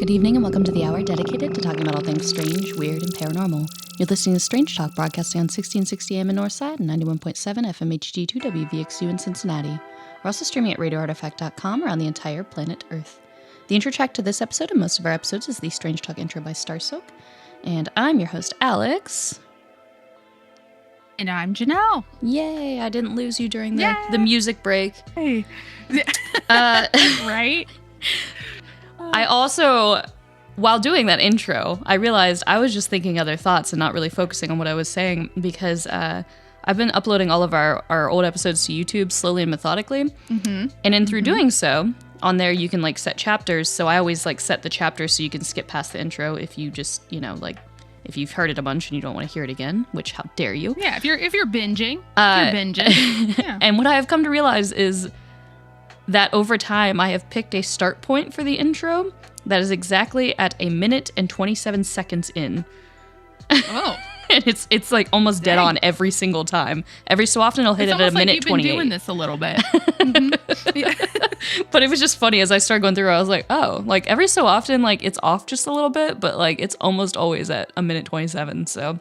Good evening and welcome to the hour dedicated to talking about all things strange, weird, and paranormal. You're listening to Strange Talk, broadcasting on 1660 AM in Northside and 91.7 FM HD2 WVXU in Cincinnati. We're also streaming at radioartifact.com around the entire planet Earth. The intro track to this episode and most of our episodes is the Strange Talk intro by Starsoak. And I'm your host, Alyx. And I'm Ginelle. Yay, I didn't lose you during the music break. Hey. Right? I also, while doing that intro, I realized I was just thinking other thoughts and not really focusing on what I was saying because I've been uploading all of our old episodes to YouTube slowly and methodically. Mm-hmm. And through doing so, on there you can set chapters. So I always set the chapters so you can skip past the intro if you just, if you've heard it a bunch and you don't want to hear it again, which how dare you? Yeah, if you're binging, Yeah. And what I have come to realize is that over time, I have picked a start point for the intro that is exactly at 1 minute and 27 seconds in. Oh. And it's almost dead on every single time. Every so often, I'll hit it at 1 minute 28. You've been doing this a little bit. Mm-hmm. Yeah. But it was just funny as I started going through, I was like, oh, every so often, it's off just a little bit, but it's almost always at 1 minute 27. So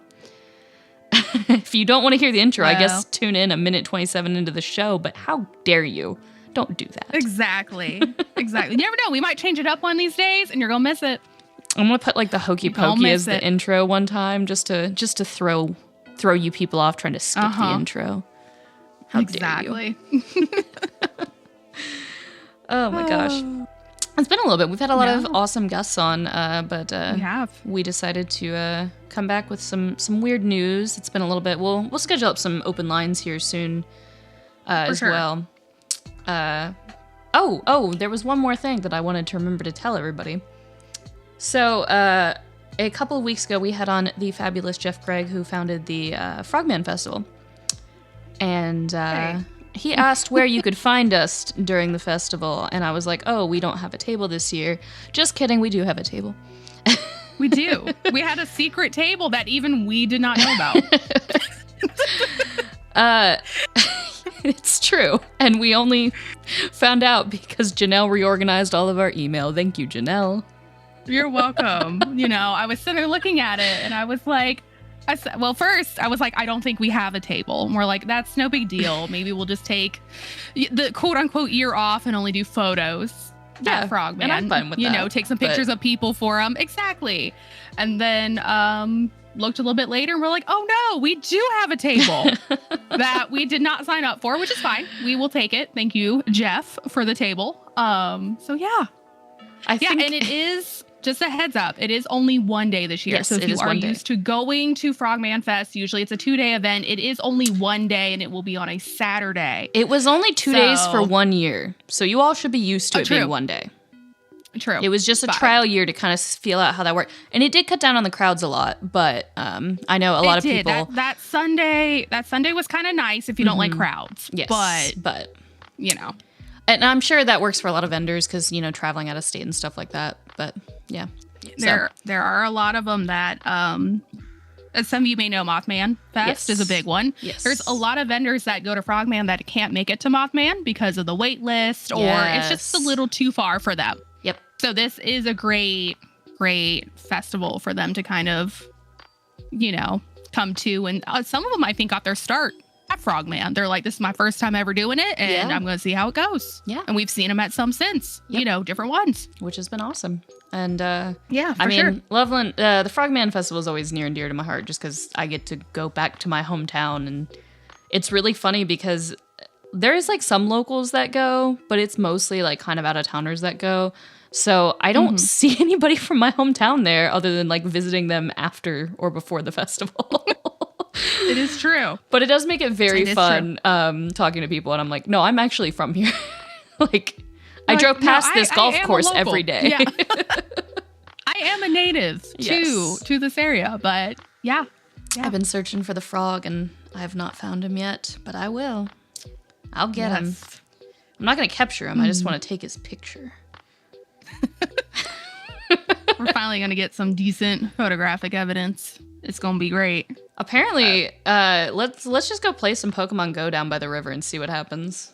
if you don't want to hear the intro, I guess tune in 1 minute 27 into the show, but how dare you? Don't do that. Exactly. You never know. We might change it up one of these days and you're going to miss it. I'm going to put the hokey pokey as the intro one time just to throw you people off trying to skip the intro. How dare you? Oh my gosh. It's been a little bit. We've had a lot of awesome guests on, but we decided to come back with some weird news. It's been a little bit. We'll schedule up some open lines here soon as well. There was one more thing that I wanted to remember to tell everybody. So, a couple of weeks ago, we had on the fabulous Jeff Gregg, who founded the Frogman Festival. And he asked where you could find us during the festival. And I was like, oh, we don't have a table this year. Just kidding, we do have a table. We do. We had a secret table that even we did not know about. It's true. And we only found out because Ginelle reorganized all of our email. Thank you, Ginelle. You're welcome. I was sitting there looking at it and I was like, first I was like, I don't think we have a table. And we're like, that's no big deal. Maybe we'll just take the quote unquote year off and only do photos. Yeah, at Frogman. And I'm fine with that. Take some pictures of people for them. Exactly. And then, looked a little bit later and we're like, oh no, we do have a table that we did not sign up for, which is fine. We will take it. Thank you, Jeff, for the table. So yeah. I think and it is just a heads up. It is only one day this year. Yes, so if you are used to going to Frogman Fest, usually it's a 2-day event. It is only one day and it will be on a Saturday. It was only 2 days for 1 year. So you all should be used to it being one day. True. It was just a trial year to kind of feel out how that worked. And it did cut down on the crowds a lot, but I know a lot of people... That Sunday was kind of nice if you don't like crowds. Yes, but And I'm sure that works for a lot of vendors because, traveling out of state and stuff like that. But, yeah. There are a lot of them that As some of you may know, Mothman Fest is a big one. Yes. There's a lot of vendors that go to Frogman that can't make it to Mothman because of the wait list, or it's just a little too far for them. Yep. So this is a great festival for them to kind of, come to. And some of them, I think, got their start at Frogman. They're like, this is my first time ever doing it, and I'm going to see how it goes. Yeah. And we've seen them at some since, different ones. Which has been awesome. And Sure. Loveland, the Frogman Festival is always near and dear to my heart just because I get to go back to my hometown. And it's really funny because there's like some locals that go, but it's mostly like kind of out of towners that go. So I don't see anybody from my hometown there other than like visiting them after or before the festival. It is true. But it does make it very fun talking to people. And I'm like, no, I'm actually from here. I drove past this golf course every day. Yeah. I am a native to this area, but yeah. I've been searching for the frog and I have not found him yet, but I will. I'll get him. I'm not going to capture him. I just want to take his picture. We're finally going to get some decent photographic evidence. It's going to be great. Apparently, let's just go play some Pokemon Go down by the river and see what happens.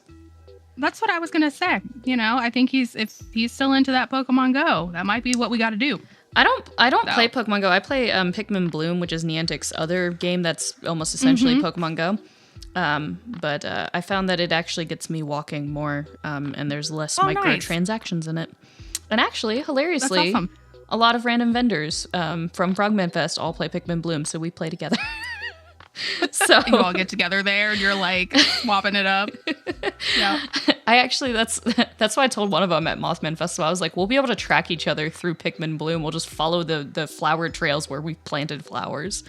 That's what I was going to say. I think if he's still into that Pokemon Go, that might be what we got to do. I don't play Pokemon Go. I play Pikmin Bloom, which is Niantic's other game that's almost essentially Pokemon Go. But I found that it actually gets me walking more, and there's less microtransactions in it. And actually, hilariously, awesome. A lot of random vendors from Frogman Fest all play Pikmin Bloom, so we play together. So you all get together there, and you're like swapping it up. Yeah. I actually that's why I told one of them at Mothman Festival. I was like, we'll be able to track each other through Pikmin Bloom. We'll just follow the flower trails where we planted flowers.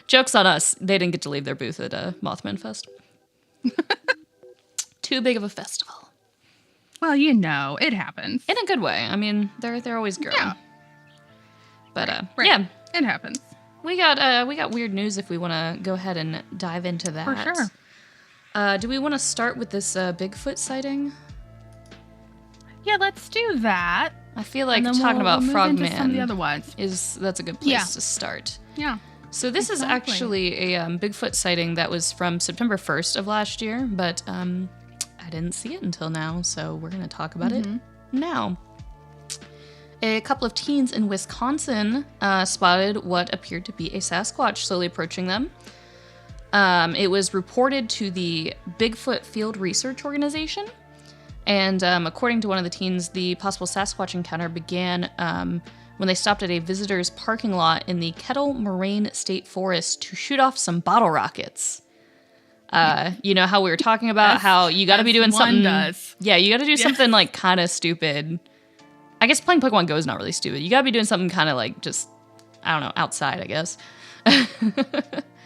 Joke's on us. They didn't get to leave their booth at Mothman Fest. Too big of a festival. Well, it happens. In a good way. I mean, they're always growing. Yeah. But right. Yeah, it happens. We got weird news if we want to go ahead and dive into that. For sure. Do we want to start with this Bigfoot sighting? Yeah, let's do that. I feel like talking about Frogman some of the other ones that's a good place to start. Yeah. So this is actually a Bigfoot sighting that was from September 1st of last year, but I didn't see it until now, so we're going to talk about it now. A couple of teens in Wisconsin spotted what appeared to be a Sasquatch slowly approaching them. It was reported to the Bigfoot Field Research Organization, and according to one of the teens, the possible Sasquatch encounter began when they stopped at a visitor's parking lot in the Kettle Moraine State Forest to shoot off some bottle rockets. You know how we were talking about how you got to be doing something. Yeah, you got to do something like kind of stupid. I guess playing Pokemon Go is not really stupid. You got to be doing something kind of like just, I don't know, outside, I guess.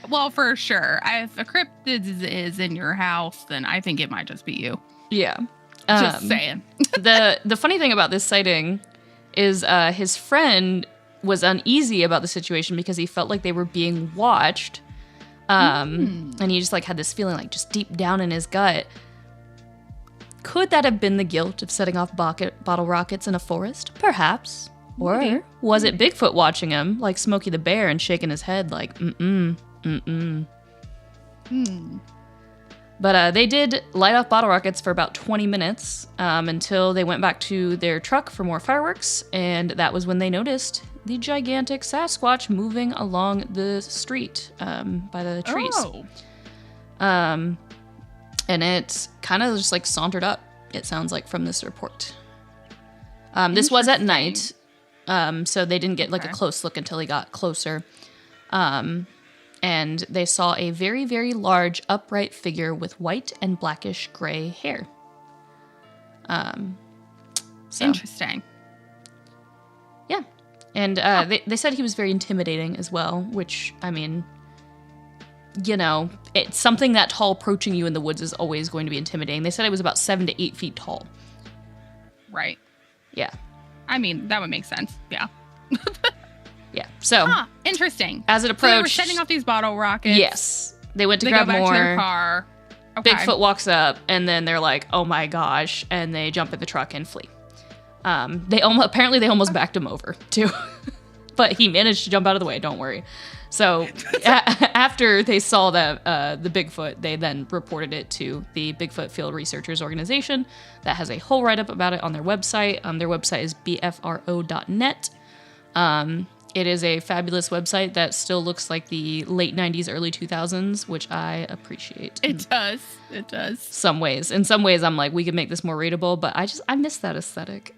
Well, for sure. If a cryptid is in your house, then I think it might just be you. Yeah. Just saying. The funny thing about this sighting is his friend was uneasy about the situation because he felt like they were being watched. And he just like had this feeling like just deep down in his gut. Could that have been the guilt of setting off bottle rockets in a forest? Perhaps. Or was it Bigfoot watching him, like Smokey the Bear, and shaking his head like, But they did light off bottle rockets for about 20 minutes until they went back to their truck for more fireworks, and that was when they noticed the gigantic Sasquatch moving along the street by the trees. Oh. And it kind of just like sauntered up, it sounds like, from this report. This was at night, so they didn't get like a close look until he got closer. And they saw a very, very large upright figure with white and blackish gray hair. Interesting. Yeah. And they said he was very intimidating as well, which, I mean, you know, it's something that tall approaching you in the woods is always going to be intimidating. They said it was about 7 to 8 feet tall. Right. Yeah. I mean, that would make sense. Yeah. Yeah. So interesting. As it approached, so they were setting off these bottle rockets. Yes. They went to grab go back more. To their car. Okay. Bigfoot walks up, and then they're like, "Oh my gosh!" and they jump in the truck and flee. Apparently they almost backed him over too. but he managed to jump out of the way. Don't worry. So after they saw the Bigfoot, they then reported it to the Bigfoot Field Researchers Organization that has a whole write-up about it on their website. Their website is bfro.net. It is a fabulous website that still looks like the late 90s, early 2000s, which I appreciate. It does. It does. Some ways. In some ways, I'm like, we could make this more readable, but I miss that aesthetic.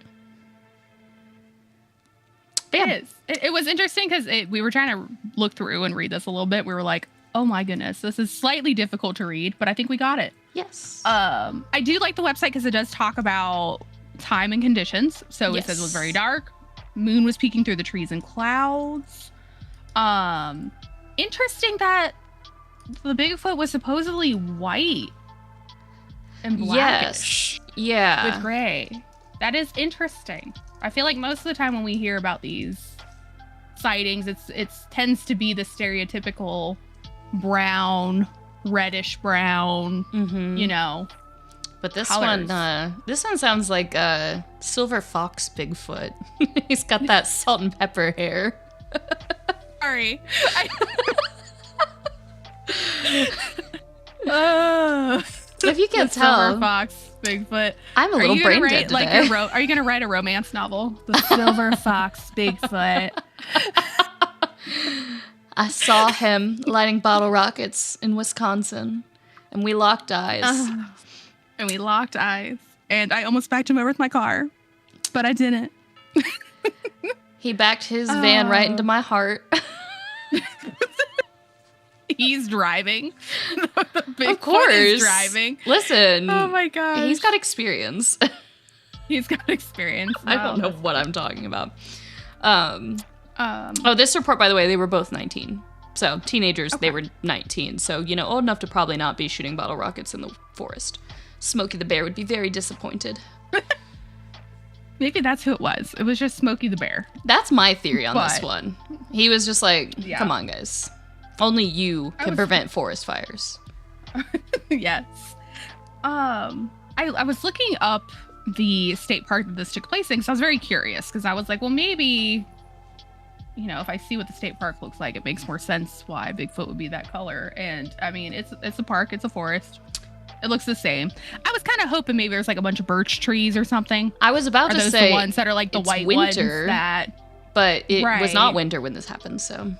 It is. It was interesting because we were trying to look through and read this a little bit. We were like, oh my goodness, this is slightly difficult to read, but I think we got it. Yes. I do like the website because it does talk about time and conditions. So Yes. it says it was very dark. Moon was peeking through the trees and clouds. Interesting that the Bigfoot was supposedly white and blackish. Yes. Yeah. With gray. That is interesting. I feel like most of the time when we hear about these sightings, it tends to be the stereotypical brown, reddish brown, you know. But this colors. one sounds like a silver fox Bigfoot. He's got that salt and pepper hair. Sorry. If you can't tell, Silver fox Bigfoot. I'm a little brain dead today. Are you gonna write a romance novel? The Silver Fox Bigfoot. I saw him lighting bottle rockets in Wisconsin, and we locked eyes. And I almost backed him over with my car, but I didn't. He backed his van right into my heart. He's driving. The Bigfoot Of course. is driving. Listen. Oh my gosh. He's got experience. He's got experience. I don't know what I'm talking about. This report, by the way, they were both 19. So teenagers, They were 19. So, old enough to probably not be shooting bottle rockets in the forest. Smokey the Bear would be very disappointed. Maybe that's who it was. It was just Smokey the Bear. That's my theory on this one. He was just like, come on, guys. Only you can prevent forest fires. Yes. I was looking up the state park that this took place in because I was very curious because I was like, well, maybe, if I see what the state park looks like, it makes more sense why Bigfoot would be that color. And I mean, it's a park, it's a forest. It looks the same. I was kind of hoping maybe there's like a bunch of birch trees or something. I was about to say the ones that are like the white winter, ones that. But it was not winter when this happened, so.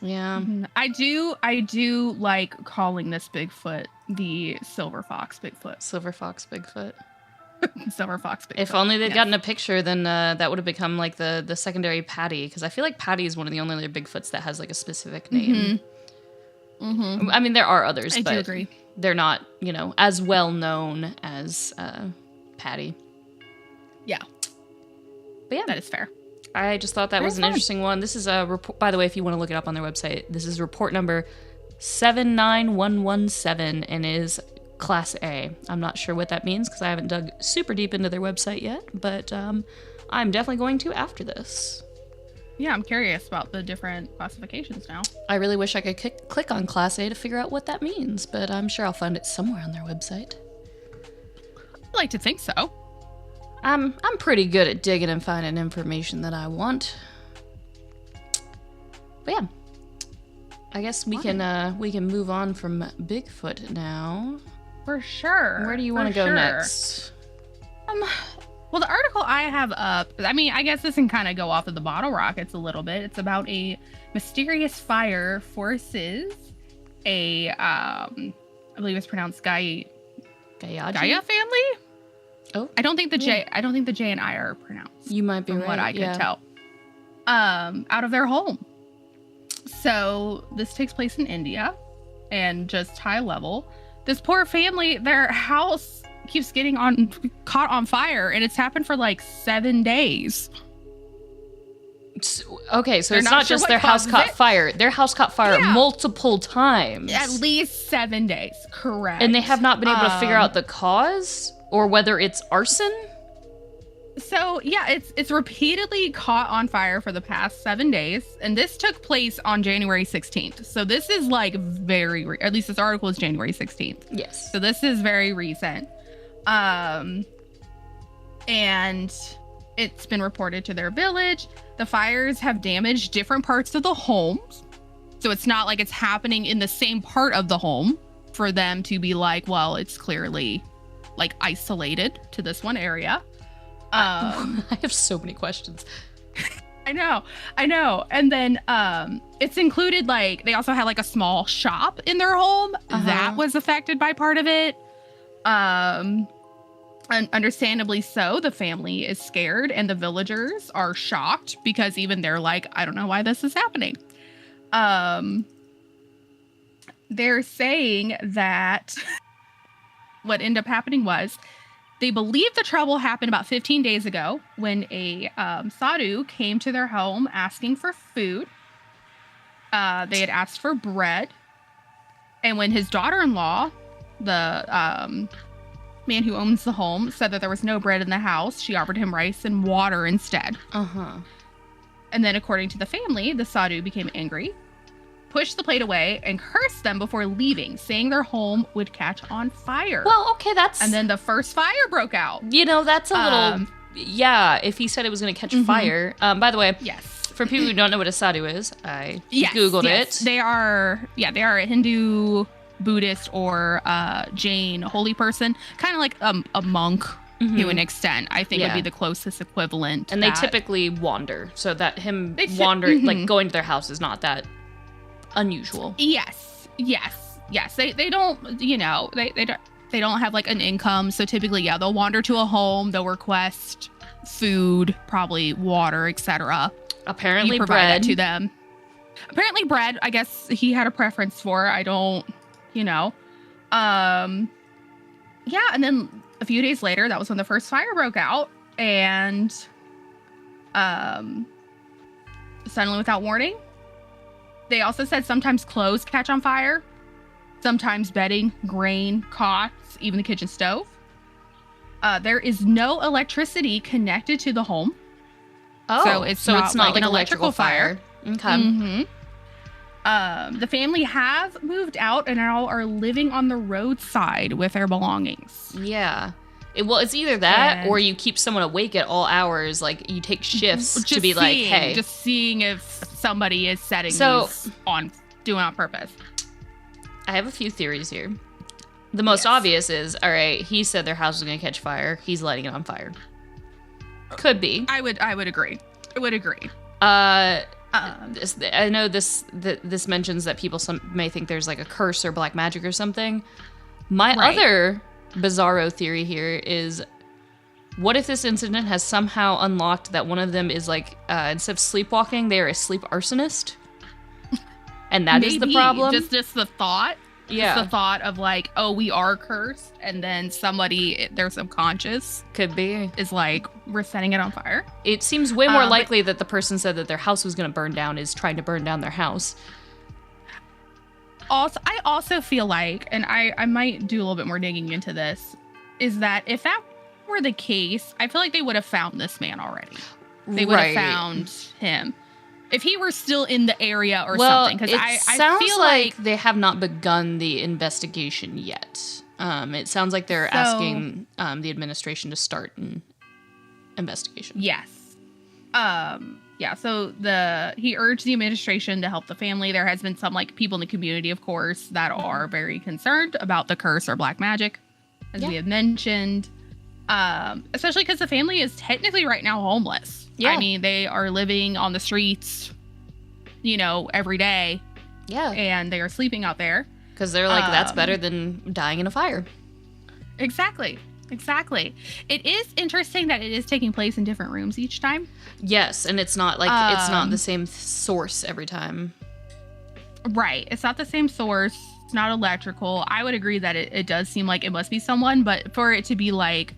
Yeah. I do like calling this Bigfoot the Silver Fox Bigfoot. Silver Fox Bigfoot. Silver Fox Bigfoot. If only they'd gotten a picture, then that would have become like the secondary Patty, because I feel like Patty is one of the only other Bigfoots that has like a specific name. I mean, there are others, but do agree. They're not, as well known as Patty. Yeah. But yeah, that is fair. I just thought that was an interesting one. This is a report, by the way, if you want to look it up on their website, this is report number 79117 and is Class A. I'm not sure what that means because I haven't dug super deep into their website yet, but I'm definitely going to after this. Yeah, I'm curious about the different classifications now. I really wish I could click on Class A to figure out what that means, but I'm sure I'll find it somewhere on their website. I'd like to think so. I'm pretty good at digging and finding information that I want. But yeah, I guess we can move on from Bigfoot now. For sure. Where do you want to go next? Well, the article I have up, I mean, I guess this can kind of go off of the bottle rockets a little bit. It's about a mysterious fire forces a, I believe it's pronounced Gaia family. Oh, I don't think the J and I are pronounced. You might be from right. what I could tell. Out of their home. So this takes place in India, and just high level. This poor family, their house keeps getting caught on fire, and it's happened for like 7 days. Okay, so it's not just their house caught fire. Their house caught fire multiple times. At least 7 days, correct. And they have not been able to figure out the cause or whether it's arson. So yeah, it's repeatedly caught on fire for the past 7 days, and this took place on January 16th. So this is like at least this article is January 16th. Yes. So this is very recent. And It's been reported to their village. The fires have damaged different parts of the homes. So it's not like it's happening in the same part of the home for them to be like, well, it's clearly like isolated to this one area. I have so many questions. I know. And then it's included, like, they also had like a small shop in their home that was affected by part of it. And understandably so, the family is scared and the villagers are shocked because even they're like, I don't know why this is happening. They're saying that what ended up happening was they believe the trouble happened about 15 days ago when a sadhu came to their home asking for food. They had asked for bread. And when his daughter-in-law, the man who owns the home, said that there was no bread in the house, she offered him rice and water instead. And then according to the family, the sadhu became angry, pushed the plate away, and cursed them before leaving, saying their home would catch on fire. Well, okay, that's... And then the first fire broke out. You know, that's a little... yeah, if he said it was going to catch fire. By the way, yes. For people who don't know what a sadhu is, I Googled it. They are a Hindu, Buddhist, or Jain holy person. Kind of like a monk to an extent, I think would be the closest equivalent. And they typically wander, so that him wandering, like going to their house is not that unusual. Yes. They don't, you know, they don't have like an income, so typically, they'll wander to a home, they'll request food, probably water, etc. Apparently, you provide bread that to them. Apparently, bread. I guess he had a preference for. I don't, you know. And then a few days later, that was when the first fire broke out, and suddenly, without warning. They also said sometimes clothes catch on fire, sometimes bedding, grain, cots, even the kitchen stove. There is no electricity connected to the home. Oh, so it's not like an electrical fire. Okay. The family have moved out and now are living on the roadside with their belongings. Yeah. It's either that or you keep someone awake at all hours. Like, you take shifts to be like, hey. Just seeing if somebody is setting these on, doing on purpose. I have a few theories here. The most obvious is, all right, he said their house was going to catch fire. He's lighting it on fire. Could be. I would agree. I know this mentions that people may think there's like a curse or black magic or something. My other bizarro theory here is, what if this incident has somehow unlocked that one of them is like, instead of sleepwalking, they are a sleep arsonist? And that is the problem? Just the thought? Yeah. Just the thought of like, oh, we are cursed, and then somebody, their subconscious could be, is like, we're setting it on fire. It seems way more likely that the person said that their house was going to burn down is trying to burn down their house. Also, I also feel like, and I might do a little bit more digging into this, is that if that were the case, I feel like they would have found this man already. They would have found him. If he were still in the area or something. Because I feel like they have not begun the investigation yet. It sounds like they're asking the administration to start an investigation. Yes. So he urged the administration to help the family. There has been some like people in the community, of course, that are very concerned about the curse or black magic, as we have mentioned. Especially because the family is technically right now homeless. Yeah. I mean, they are living on the streets, you know, every day. Yeah. And they are sleeping out there. Because they're like, that's better than dying in a fire. Exactly. It is interesting that it is taking place in different rooms each time. Yes, and it's not like it's not the same source every time. Right. It's not the same source. It's not electrical. I would agree that it does seem like it must be someone, but for it to be like,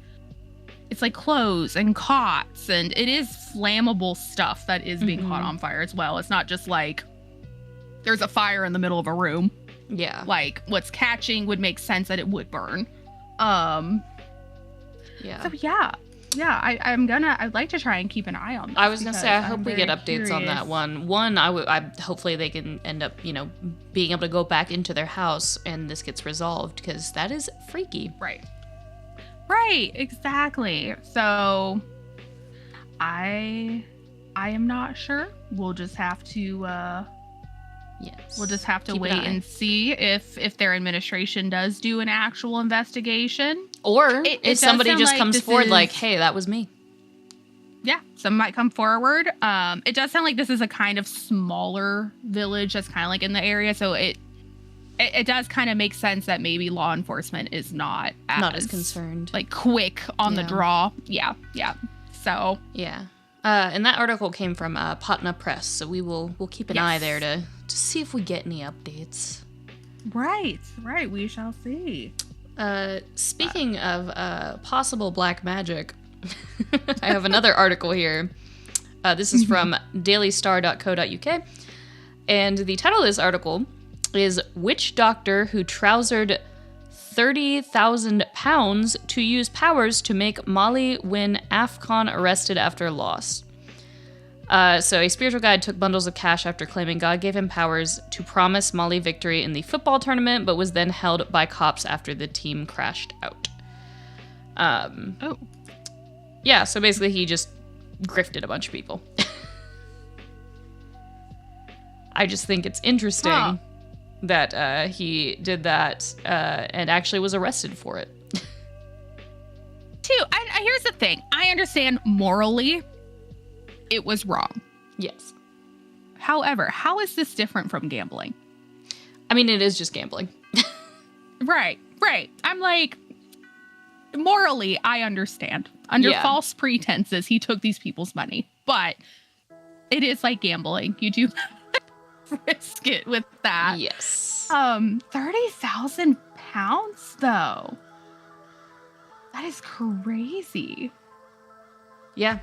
it's like clothes and cots, and it is flammable stuff that is being caught on fire as well. It's not just like there's a fire in the middle of a room. Yeah. Like what's catching would make sense that it would burn. Yeah. So I'd like to try and keep an eye on this. I was gonna say, I hope we get updates on that one. Hopefully they can end up, you know, being able to go back into their house and this gets resolved, because that is freaky. Right, exactly. So I am not sure. We'll just have to Yes. We'll just have to Keep an wait eye. and see if their administration does do an actual investigation. Or It if does somebody sound just like comes this forward is- like, hey, that was me. Yeah, some might come forward. It does sound like this is a kind of smaller village that's kind of like in the area, so it does kind of make sense that maybe law enforcement is not Not as concerned. like quick on the Yeah. draw. Yeah. So Yeah. And that article came from Patna Press, so we'll keep an eye there to see if we get any updates. right, we shall see. Speaking of possible black magic, I have another article here. This is from dailystar.co.uk, and the title of this article is "Witch Doctor Who Trousered 30,000 pounds to use powers to make Mali win AFCON arrested after loss." So a spiritual guide took bundles of cash after claiming God gave him powers to promise Mali victory in the football tournament, but was then held by cops after the team crashed out. Yeah, so basically he just grifted a bunch of people. I just think it's interesting that he did that and actually was arrested for it. Here's the thing. I understand morally it was wrong. Yes. However, how is this different from gambling? I mean, it is just gambling. Right. I'm like, morally, I understand. Under false pretenses, he took these people's money. But it is like gambling. You do risk it with that. Yes. 30,000 pounds, though. That is crazy. Yeah.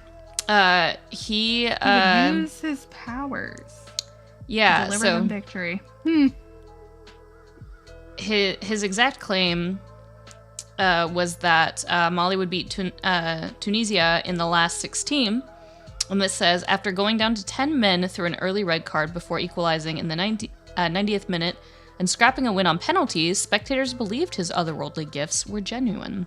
He used his powers. Yeah, To deliver so them victory. his exact claim was that Mali would beat Tunisia in the last 16. And this says, after going down to 10 men through an early red card before equalizing in the 90th minute and scrapping a win on penalties, spectators believed his otherworldly gifts were genuine.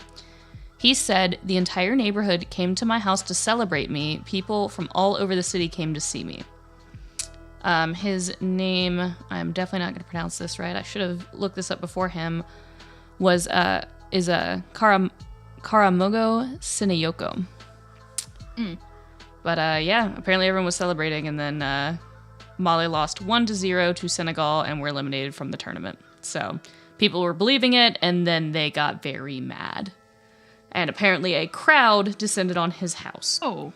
He said, the entire neighborhood came to my house to celebrate me. People from all over the city came to see me. His name, I'm definitely not going to pronounce this right. I should have looked this up before him. Is Karamogo Sinayoko. But yeah, apparently everyone was celebrating, and then Mali lost 1-0 to Senegal and were eliminated from the tournament. So people were believing it, and then they got very mad. And apparently a crowd descended on his house. Oh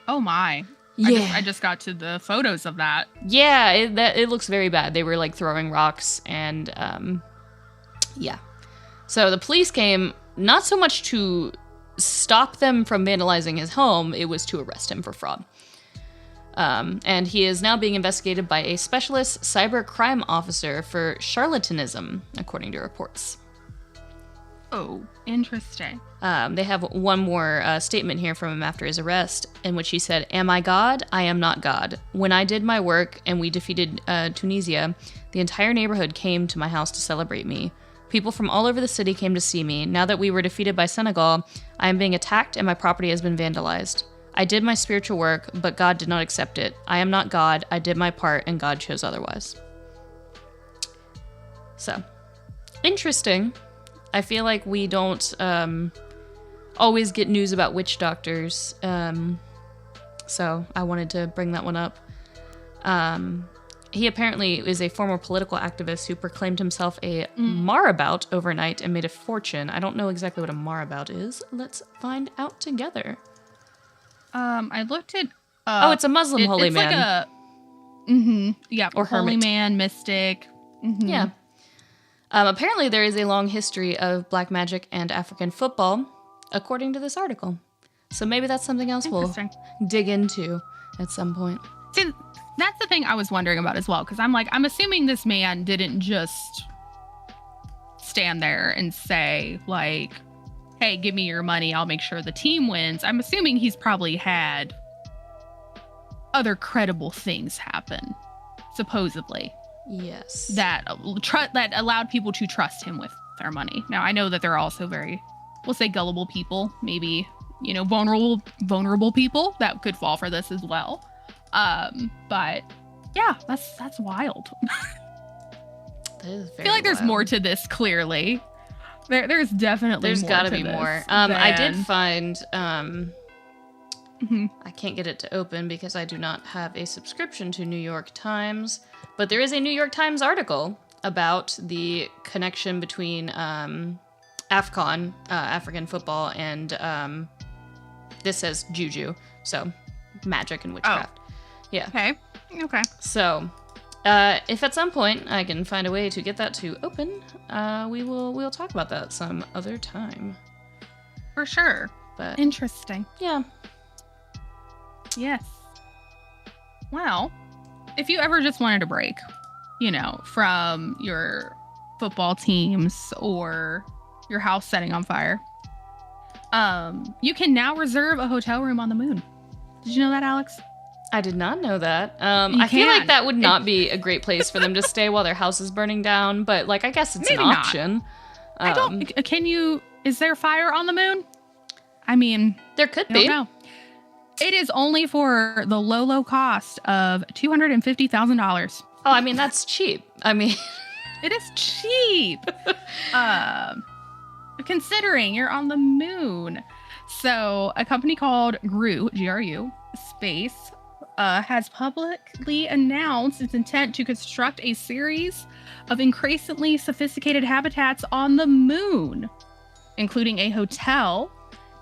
my. Yeah. I just got to the photos of that. Yeah, it looks very bad. They were like throwing rocks and yeah. So the police came not so much to stop them from vandalizing his home, it was to arrest him for fraud. And he is now being investigated by a specialist cyber crime officer for charlatanism, according to reports. Oh, interesting. They have one more statement here from him after his arrest, in which he said, "Am I God? I am not God. When I did my work and we defeated Tunisia, the entire neighborhood came to my house to celebrate me. People from all over the city came to see me. Now that we were defeated by Senegal, I am being attacked and my property has been vandalized. I did my spiritual work, but God did not accept it. I am not God. I did my part and God chose otherwise." So, interesting. I feel like we don't always get news about witch doctors, so I wanted to bring that one up. He apparently is a former political activist who proclaimed himself a marabout overnight and made a fortune. I don't know exactly what a marabout is. Let's find out together. I looked at... it's a Muslim holy man. Like yeah, or holy hermit. man, mystic. Yeah. Apparently there is a long history of black magic and African football, according to this article. So maybe that's something else we'll dig into at some point. See, that's the thing I was wondering about as well, because I'm assuming this man didn't just stand there and say, like, hey, give me your money, I'll make sure the team wins. I'm assuming he's probably had other credible things happen, supposedly. Yes. That allowed people to trust him with their money. Now, I know that there are also very, we'll say, gullible people, maybe vulnerable people that could fall for this as well. But yeah, that's wild. That is very I feel like there's wild. more to this. Clearly, there's definitely There's more got to to be this more. than- I did find. Mhm. I can't get it to open because I do not have a subscription to New York Times. But there is a New York Times article about the connection between AFCON, African football, and this says juju, so magic and witchcraft. Yeah. Okay. So, if at some point I can find a way to get that to open, we'll talk about that some other time. For sure. But Interesting. yeah. Yes. Well, if you ever just wanted a break, from your football teams or your house setting on fire, you can now reserve a hotel room on the moon. Did you know that, Alyx? I did not know that. You I feel like can. that would not be a great place for them to stay while their house is burning down, but I guess it's Maybe an not. option. Is there fire on the moon? I mean, There could I be. don't know. It is only for the low cost of $250,000. Oh, I mean, that's cheap. I mean, It is cheap. Considering you're on the moon. So a company called GRU Space has publicly announced its intent to construct a series of increasingly sophisticated habitats on the moon, including a hotel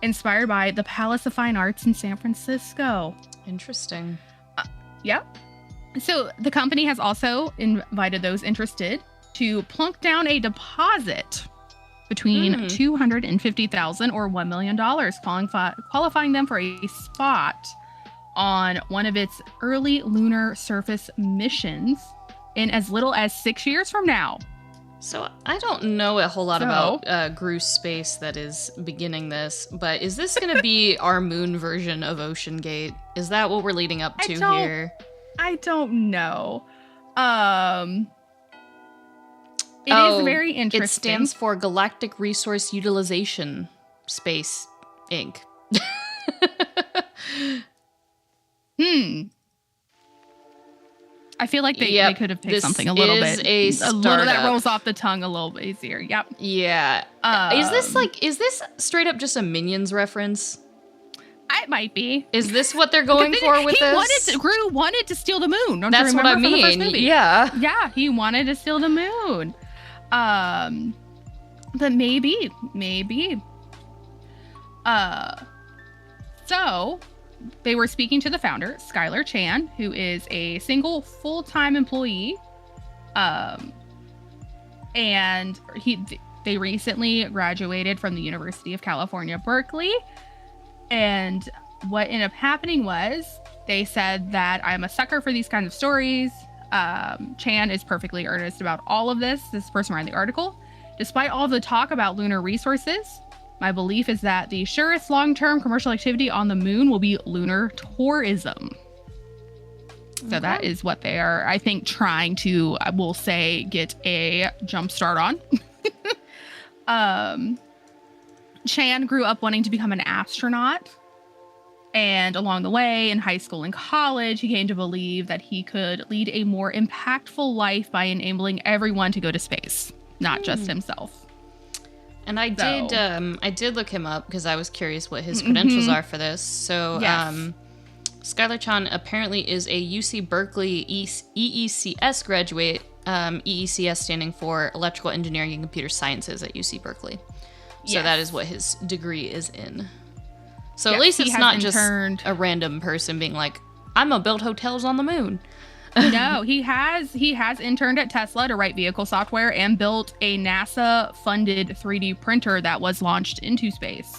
inspired by the Palace of Fine Arts in San Francisco. interesting. Yep. So the company has also invited those interested to plunk down a deposit between $250,000 or $1 million, qualifying them for a spot on one of its early lunar surface missions in as little as 6 years from now. So I don't know a whole lot about GRU Space that is beginning this, but is this going to be our moon version of Ocean Gate? Is that what we're leading up to here? I don't know. It is very interesting. It stands for Galactic Resource Utilization Space, Inc. I feel like they could have picked something a little bit that rolls off the tongue a little bit easier. Yep. Yeah. Is this straight up just a Minions reference? It might be. Is this what they're going for with this? GRU wanted to steal the moon. Don't That's you what I remember from the first mean. movie? Yeah. Yeah, he wanted to steal the moon. But maybe. So they were speaking to the founder, Skylar Chan, who is a single full-time employee. And they recently graduated from the University of California, Berkeley. And what ended up happening was they said that I'm a sucker for these kinds of stories. Chan is perfectly earnest about all of this. This person writing the article. Despite all the talk about lunar resources, my belief is that the surest long-term commercial activity on the moon will be lunar tourism. So that is what they are, I think, trying to, I will say, get a jump start on. Chan grew up wanting to become an astronaut. And along the way, in high school and college, he came to believe that he could lead a more impactful life by enabling everyone to go to space, not just himself. And I did look him up because I was curious what his credentials are for this. So, Skylar Chan apparently is a UC Berkeley EECS graduate, EECS standing for Electrical Engineering and Computer Sciences at UC Berkeley. So that is what his degree is in. So at least it's not just a random person being like, I'm gonna build hotels on the moon. No, he has interned at Tesla to write vehicle software and built a NASA-funded 3D printer that was launched into space.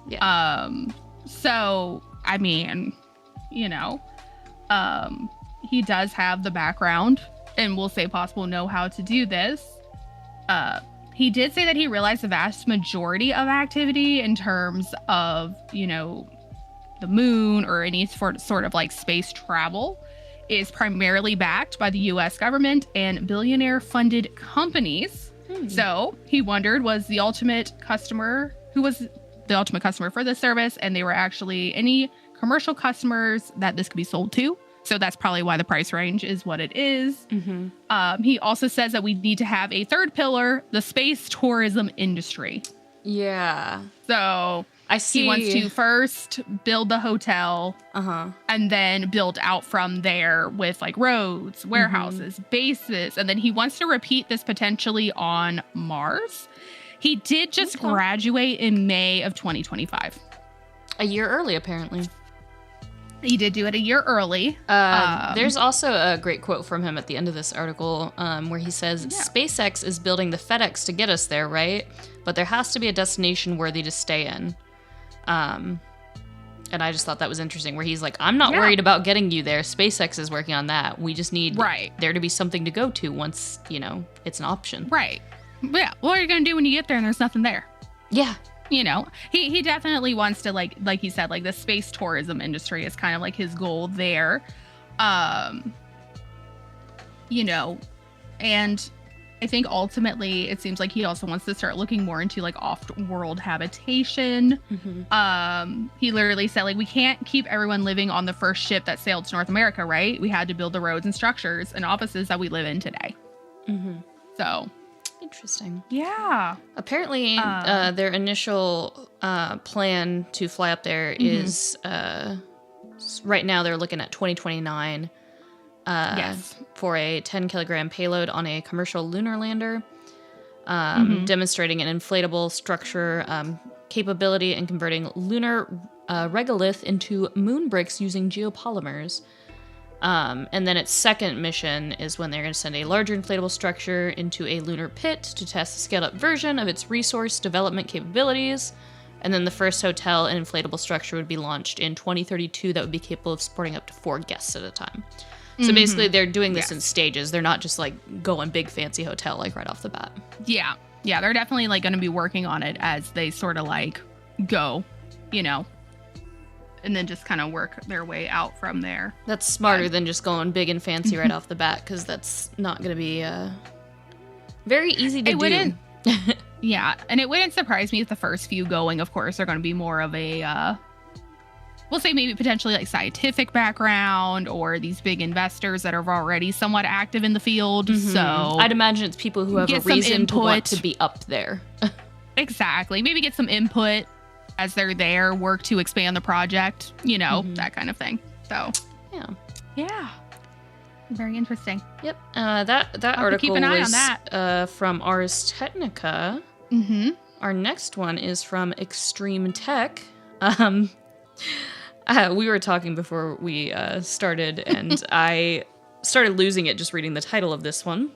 Yeah. So, I mean, he does have the background and we'll say possible know-how to do this. He did say that he realized the vast majority of activity in terms of, the moon or any sort of like space travel is primarily backed by the US government and billionaire funded companies. So he wondered, was the ultimate customer, who was the ultimate customer for this service, and they were actually any commercial customers that this could be sold to. So that's probably why the price range is what it is. He also says that we need to have a third pillar, the space tourism industry. Yeah. So I see. He wants to first build the hotel and then build out from there with like roads, warehouses, bases. And then he wants to repeat this potentially on Mars. He did just graduate in May of 2025. A year early, apparently. He did do it a year early. There's also a great quote from him at the end of this article where he says, SpaceX is building the FedEx to get us there, right? But there has to be a destination worthy to stay in. And I just thought that was interesting, where he's like, I'm not worried about getting you there. SpaceX is working on that. We just need there to be something to go to once, it's an option. Right. Yeah. What are you going to do when you get there and there's nothing there? Yeah. He definitely wants to, like he said, like the space tourism industry is kind of like his goal there. And I think ultimately it seems like he also wants to start looking more into like off-world habitation. He literally said, like, we can't keep everyone living on the first ship that sailed to North America, right? We had to build the roads and structures and offices that we live in today. So interesting. Yeah. Apparently, their initial plan to fly up there is right now they're looking at 2029 for a 10-kilogram payload on a commercial lunar lander, demonstrating an inflatable structure capability and converting lunar regolith into moon bricks using geopolymers. And then its second mission is when they're going to send a larger inflatable structure into a lunar pit to test a scaled-up version of its resource development capabilities. And then the first hotel and inflatable structure would be launched in 2032 that would be capable of supporting up to 4 guests at a time. So basically, they're doing this in stages. They're not just, like, going big fancy hotel, like, right off the bat. Yeah. Yeah, they're definitely, like, going to be working on it as they sort of, like, go, and then just kind of work their way out from there. That's smarter than just going big and fancy right off the bat, because that's not going to be very easy to do. Yeah, and it wouldn't surprise me if the first few going, of course, are going to be more of a, we'll say maybe potentially like scientific background, or these big investors that are already somewhat active in the field. So I'd imagine it's people who have a reason to want to be up there. Exactly. Maybe get some input as they're there, work to expand the project, that kind of thing. So, yeah. Very interesting. Yep. That article keep an eye was on that. From Ars Technica. Our next one is from Extreme Tech. We were talking before we started, and I started losing it just reading the title of this one.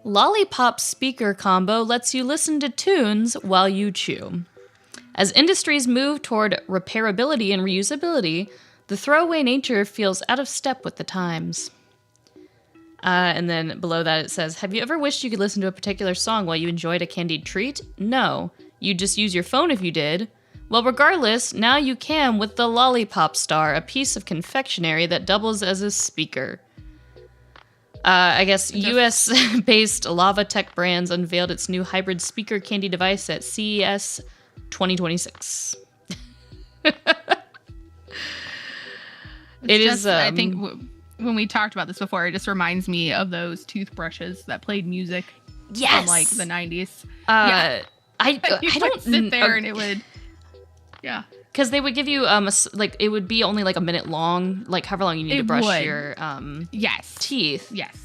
Lollipop speaker combo lets you listen to tunes while you chew. As industries move toward repairability and reusability, the throwaway nature feels out of step with the times. And then below that it says, have you ever wished you could listen to a particular song while you enjoyed a candied treat? No. You'd just use your phone if you did. Well, regardless, now you can with the Lollipop Star, a piece of confectionery that doubles as a speaker. I guess US-based Lava Tech Brands unveiled its new hybrid speaker candy device at CES 2026. I think when we talked about this before, it just reminds me of those toothbrushes that played music from like the 90s. I don't sit there and it would, because they would give you it would be only like a minute long, like however long you need to brush your teeth. Yes.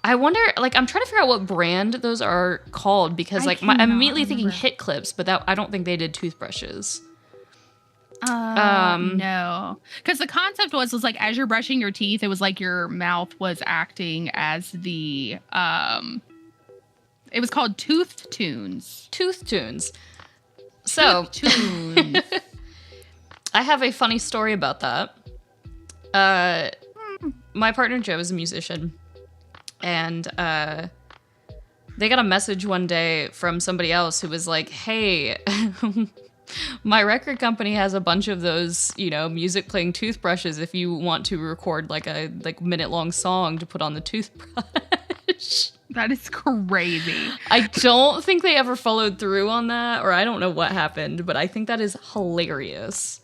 I wonder, I'm trying to figure out what brand those are called, because I'm immediately thinking Hit Clips, but I don't think they did toothbrushes. No, because the concept was like, as you're brushing your teeth, it was like your mouth was acting as the it was called Tooth Tunes. So I have a funny story about that. My partner Joe is a musician, and they got a message one day from somebody else who was like, hey, my record company has a bunch of those, music playing toothbrushes if you want to record like a minute long song to put on the toothbrush. That is crazy. I don't think they ever followed through on that, or I don't know what happened, but I think that is hilarious.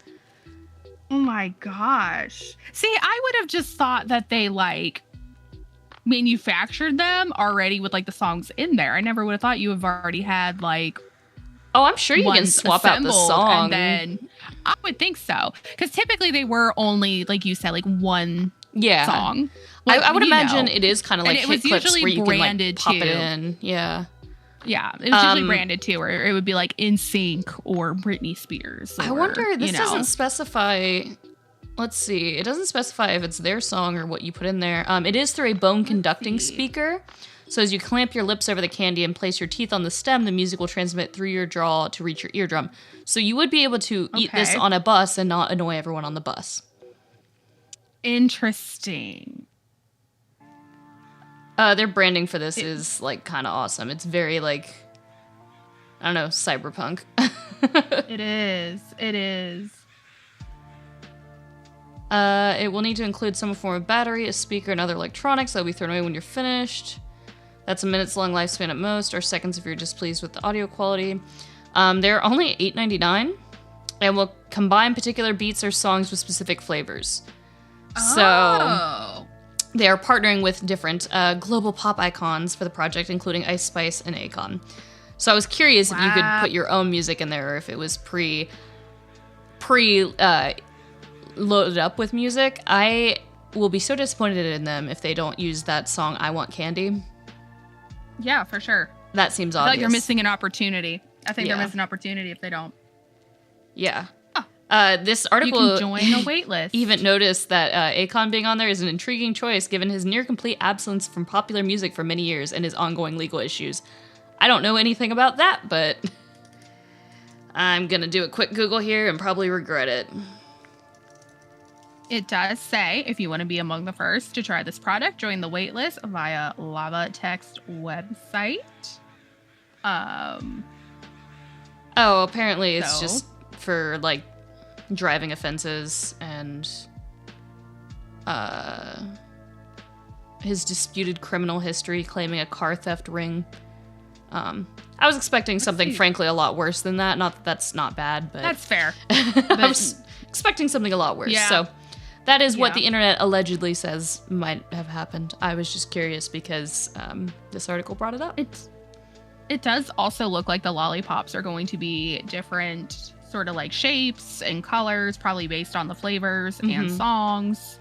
Oh my gosh. See, I would have just thought that they like manufactured them already with like the songs in there. I never would have thought you have already had like Oh, I'm sure you can swap out the song. And then I would think so. Because typically they were only, like you said, like one song. Like, I would imagine it is kind of like hit clips where you can like pop it in. Yeah. Yeah. It was usually branded too, where it would be like NSYNC or Britney Spears. Or, I wonder, this doesn't specify. Let's see. It doesn't specify if it's their song or what you put in there. It is through a bone conducting speaker. So as you clamp your lips over the candy and place your teeth on the stem, the music will transmit through your jaw to reach your eardrum. So you would be able to eat this on a bus and not annoy everyone on the bus. Interesting. Their branding for this is like kind of awesome. It's very like, I don't know, cyberpunk. It is. It is. It will need to include some form of battery, a speaker, and other electronics that will be thrown away when you're finished. That's a minute's long lifespan at most, or seconds if you're displeased with the audio quality. They're only $8.99 and will combine particular beats or songs with specific flavors. So they are partnering with different global pop icons for the project, including Ice Spice and Akon. So I was curious if you could put your own music in there, or if it was pre loaded up with music. I will be so disappointed in them if they don't use that song "I Want Candy." Yeah, for sure. That seems obvious. I feel like you're missing an opportunity. I think they're missing an opportunity if they don't. Yeah. This article, you can join a wait list. Even noticed that Akon being on there is an intriguing choice given his near-complete absence from popular music for many years and his ongoing legal issues. I don't know anything about that, but I'm going to do a quick Google here and probably regret it. It does say, if you want to be among the first to try this product, join the waitlist via Lava Text website. Oh, apparently it's just for, like, driving offenses and his disputed criminal history, claiming a car theft ring. I was expecting something, frankly, a lot worse than that. Not that that's not bad, but... That's fair. I was expecting something a lot worse, so... That is what the internet allegedly says might have happened. I was just curious because this article brought it up. It does also look like the lollipops are going to be different sort of like shapes and colors, probably based on the flavors and songs.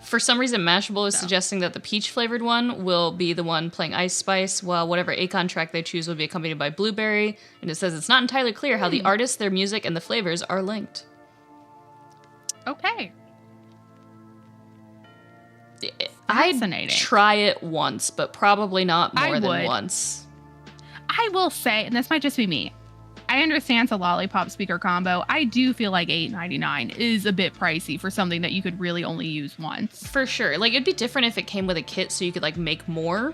For some reason, Mashable is suggesting that the peach-flavored one will be the one playing Ice Spice, while whatever Akon track they choose will be accompanied by Blueberry. And it says it's not entirely clear how the artists, their music, and the flavors are linked. Okay. I'd try it once, but probably not more than once. I will say, and this might just be me, I understand it's a lollipop speaker combo. I do feel like $8.99 is a bit pricey for something that you could really only use once. For sure. Like, it'd be different if it came with a kit so you could, like, make more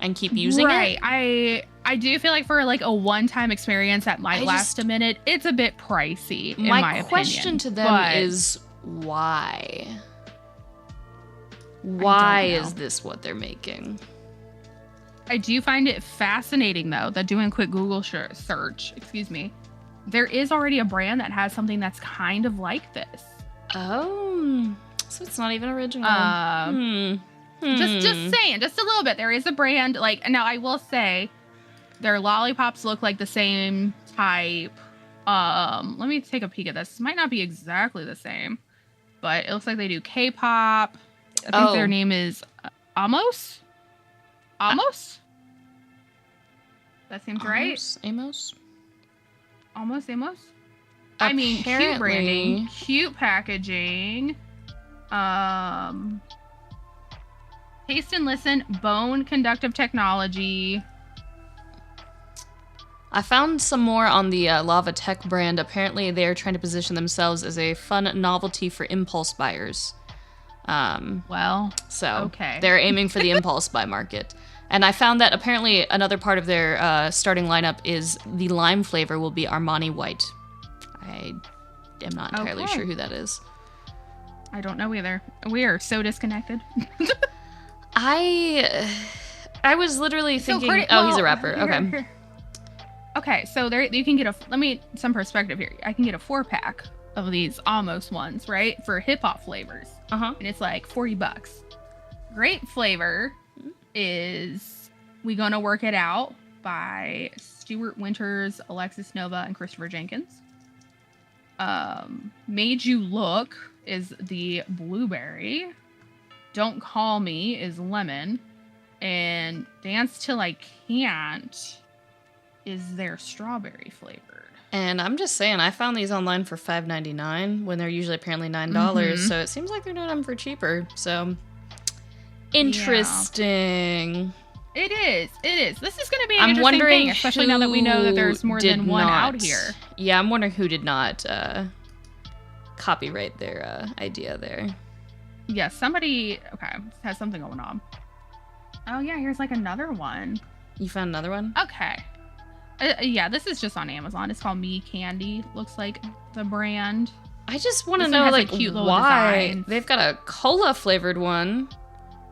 and keep using it. Right. I do feel like for, like, a one-time experience that might last a minute, it's a bit pricey, in my opinion. My question to them is, why? Why is this what they're making? I do find it fascinating, though, that doing a quick Google search, there is already a brand that has something that's kind of like this. Oh, so it's not even original. Just saying, just a little bit. There is a brand, like, now I will say, their lollipops look like the same type. Let me take a peek at this. This might not be exactly the same, but it looks like they do K-pop. I think their name is Amos. Amos? That seems right. Amos? Almost Amos? I mean, cute branding, cute packaging. Taste and listen, bone conductive technology. I found some more on the Lava Tech brand. Apparently, they're trying to position themselves as a fun novelty for impulse buyers. They're aiming for the impulse buy market. And I found that apparently another part of their starting lineup is the lime flavor will be Armani White. I am not entirely sure who that is. I don't know either. We are so disconnected. I was literally thinking, he's a rapper. Okay. Okay, so there you can get some perspective here. I can get a 4-pack of these almost ones, right? For hip hop flavors. And it's like $40. Grape flavor is We Gonna Work It Out by Stuart Winters, Alexis Nova, and Christopher Jenkins. Made You Look is the blueberry. Don't Call Me is lemon. And Dance Till I Can't is their strawberry flavored. And I'm just saying, I found these online for $5.99 when they're usually apparently $9. So it seems like they're doing them for cheaper. So interesting. Yeah. It is. This is going to be an interesting thing, especially now that we know that there's more than one out here. Yeah, I'm wondering who did not copyright their idea there. Yeah, somebody has something going on. Oh yeah, here's like another one. You found another one? Okay. Yeah, this is just on Amazon. It's called Me Candy. Looks like the brand. I just want to know like why designs. They've got a cola flavored one,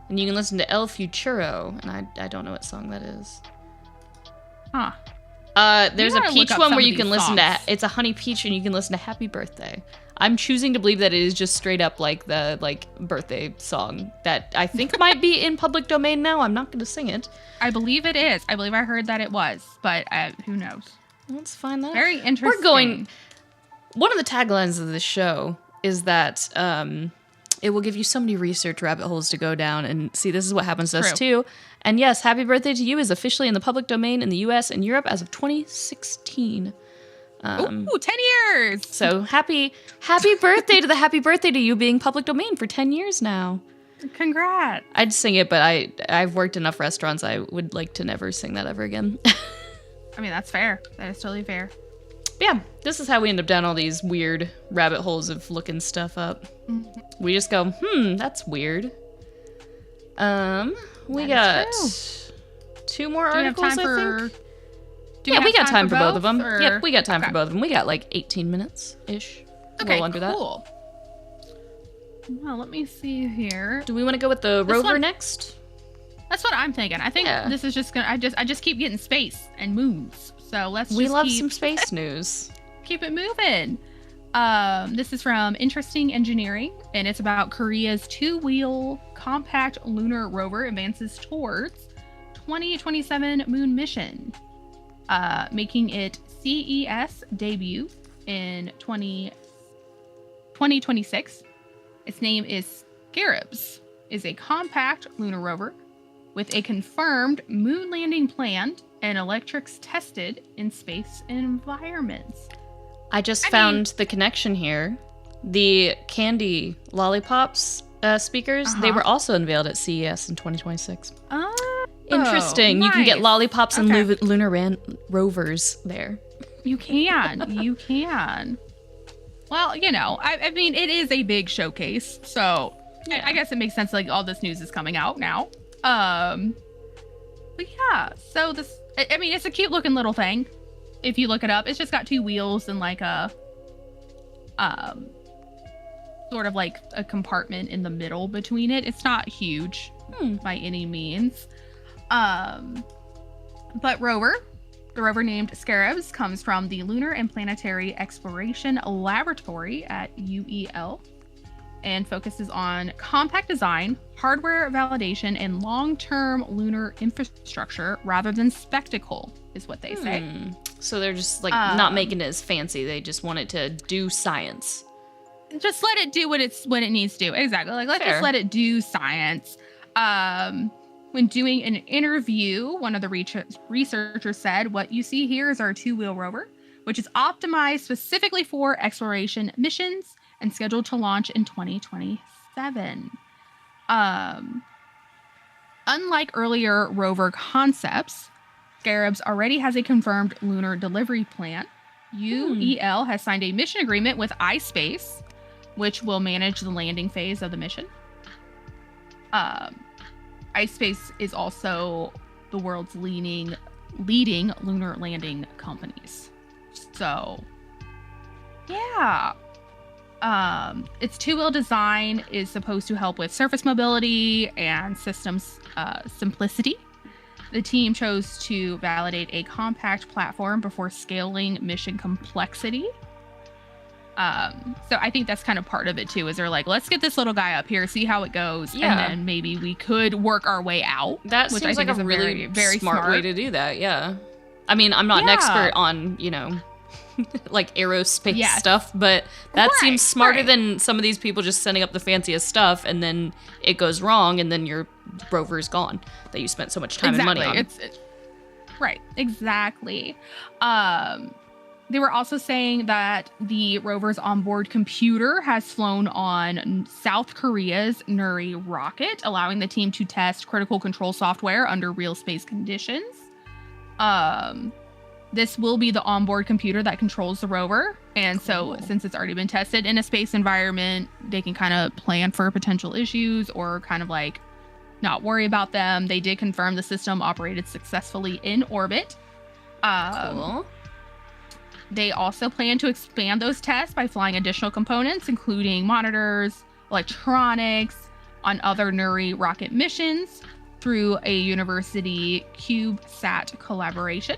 and you can listen to El Futuro, and I don't know what song that is. Huh. There's a peach one where you can listen to. It's a honey peach, and you can listen to Happy Birthday. I'm choosing to believe that it is just straight up like the birthday song that I think might be in public domain now. I'm not going to sing it. I believe it is. I believe I heard that it was, but who knows? Let's find that. Very interesting. One of the taglines of this show is that it will give you so many research rabbit holes to go down and see. This is what happens to us too. And yes, Happy Birthday to You is officially in the public domain in the U.S. and Europe as of 2016. 10 years. So happy birthday to the Happy Birthday to You being public domain for 10 years now. Congrats. I'd sing it, but I've worked enough restaurants. I would like to never sing that ever again. I mean, that's fair. That is totally fair. But yeah, this is how we end up down all these weird rabbit holes of looking stuff up. We just go, that's weird. We got 2 more articles, I think. We got time for both of them. Or? Yep, we got time for both of them. We got like 18 minutes-ish. Okay, under cool. Well, let me see here. Do we want to go with the rover next? That's what I'm thinking. I think this is just gonna. I just keep getting space and moons. So we love some space news. Keep it moving. This is from Interesting Engineering, and it's about Korea's 2-wheel compact lunar rover advances towards 2027 moon mission. Making it CES debut in 2026. Its name is Scarabs. Is a compact lunar rover with a confirmed moon landing planned and electrics tested in space environments. I found the connection here. The candy lollipops speakers, they were also unveiled at CES in 2026. Interesting. Nice. You can get lollipops and lunar rovers there. You can. Well, I mean, it is a big showcase, so I guess it makes sense. Like all this news is coming out now. But yeah, so this. I mean, it's a cute looking little thing. If you look it up, it's just got 2 wheels and like a sort of like a compartment in the middle between it. It's not huge by any means. But the rover named Scarabs comes from the Lunar and Planetary Exploration Laboratory at UEL and focuses on compact design, hardware validation, and long-term lunar infrastructure rather than spectacle, is what they say. So they're just like not making it as fancy. They just want it to do science. Just let it do what it needs to do. Exactly. Like let's just let it do science. When doing an interview, one of the researchers said, "What you see here is our 2-wheel rover, which is optimized specifically for exploration missions and scheduled to launch in 2027. Unlike earlier rover concepts, Scarabs already has a confirmed lunar delivery plan. UEL has signed a mission agreement with iSpace, which will manage the landing phase of the mission. iSpace is also the world's leading lunar landing companies. So, yeah. Its two-wheel design is supposed to help with surface mobility and systems simplicity. The team chose to validate a compact platform before scaling mission complexity. So I think that's kind of part of it too, is they're like, let's get this little guy up here, see how it goes, and then maybe we could work our way out. That seems like a really very smart way to do that, yeah. I mean, I'm not an expert on, like aerospace stuff, but that seems smarter than some of these people just sending up the fanciest stuff and then it goes wrong and then your rover is gone that you spent so much time and money on. Right, exactly. They were also saying that the rover's onboard computer has flown on South Korea's Nuri rocket, allowing the team to test critical control software under real space conditions. This will be the onboard computer that controls the rover. And so since it's already been tested in a space environment, they can kind of plan for potential issues or kind of like not worry about them. They did confirm the system operated successfully in orbit. Cool. They also plan to expand those tests by flying additional components, including monitors, electronics, on other Nuri rocket missions through a university CubeSat collaboration.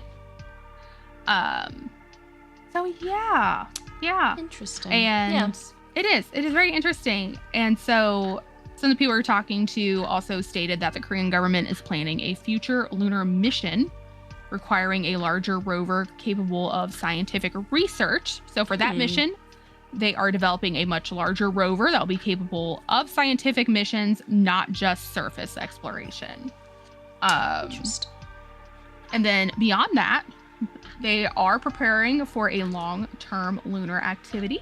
So yeah. Interesting. And it is very interesting. And so some of the people we're talking to also stated that the Korean government is planning a future lunar mission requiring a larger rover capable of scientific research. So for that mission, they are developing a much larger rover that will be capable of scientific missions, not just surface exploration. Interesting. And then beyond that, they are preparing for a long-term lunar activity.